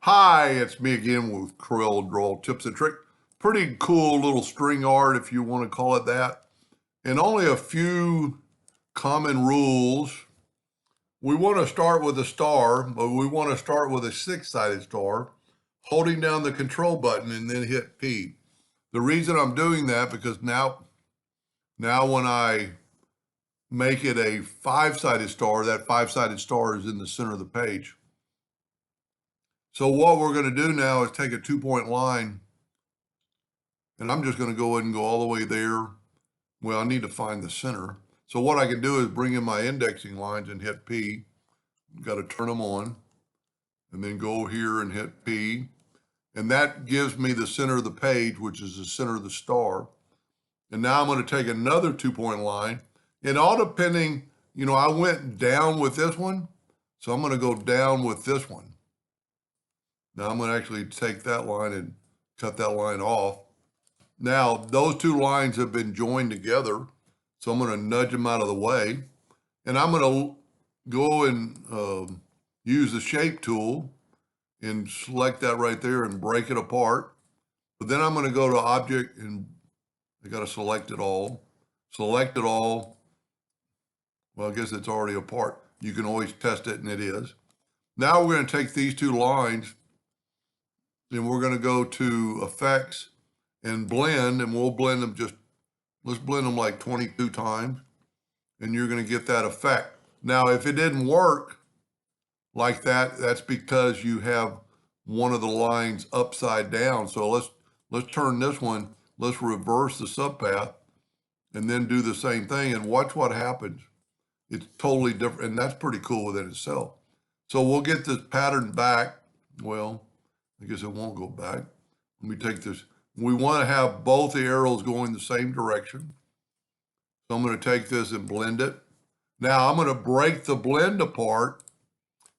Hi, it's me again with Corel Draw Tips and Tricks. Pretty cool little string art, if you want to call it that. And only a few common rules. We want to start with a star, but we want to start with a six-sided star, holding down the control button and then hit P. The reason I'm doing that because now when I make it a five-sided star, that five-sided star is in the center of the page. So what we're going to do now is take a 2-point line, and I'm just going to go ahead and go all the way there. Well, I need to find the center. So what I can do is bring in my indexing lines and hit P. Got to turn them on, and then go here and hit P. And that gives me the center of the page, which is the center of the star. And now I'm going to take another 2-point line. And all depending, I went down with this one, so I'm going to go down with this one. Now I'm going to actually take that line and cut that line off. Now those two lines have been joined together, so I'm going to nudge them out of the way. And I'm going to go and use the shape tool and select that right there and break it apart. But then I'm going to go to object and I got to select it all. Select it all. Well, I guess it's already apart. You can always test it, and it is. Now we're going to take these two lines and we're going to go to effects and blend, and we'll blend them let's blend them like 22 times, and you're going to get that effect. Now, if it didn't work like that, that's because you have one of the lines upside down. So let's turn this one, let's reverse the subpath, and then do the same thing, and watch what happens. It's totally different, and that's pretty cool within itself. So we'll get this pattern back. Well, I guess it won't go back. Let me take this. We want to have both the arrows going the same direction. So I'm going to take this and blend it. Now I'm going to break the blend apart,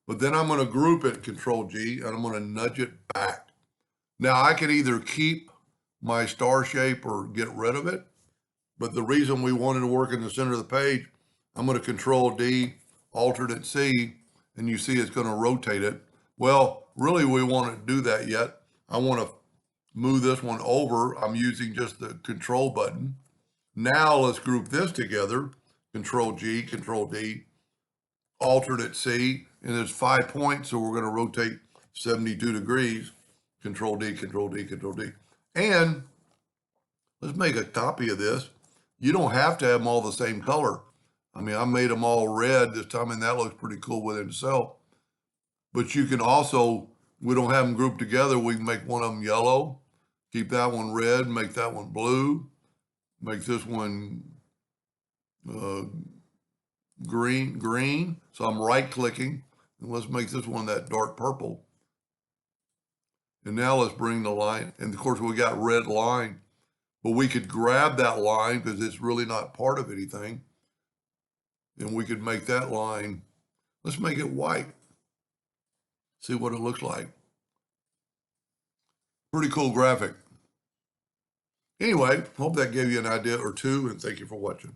but then I'm going to group it, Control G, and I'm going to nudge it back. Now I can either keep my star shape or get rid of it, but the reason we wanted to work in the center of the page, I'm going to Control D, alternate C, and you see it's going to rotate it. Well, really we won't do that yet. I want to move this one over. I'm using just the control button. Now let's group this together. Control G, Control D, alternate C, and there's 5 points, so we're going to rotate 72 degrees. Control D, Control D, Control D. And let's make a copy of this. You don't have to have them all the same color. I mean, I made them all red this time, and that looks pretty cool within itself. But you can also, we don't have them grouped together. We can make one of them yellow, keep that one red, make that one blue, make this one green. So I'm right clicking, and let's make this one that dark purple. And now let's bring the line. And of course we got red line, but we could grab that line because it's really not part of anything. And we could make that line, let's make it white. See what it looks like. Pretty cool graphic. Anyway, hope that gave you an idea or two, and thank you for watching.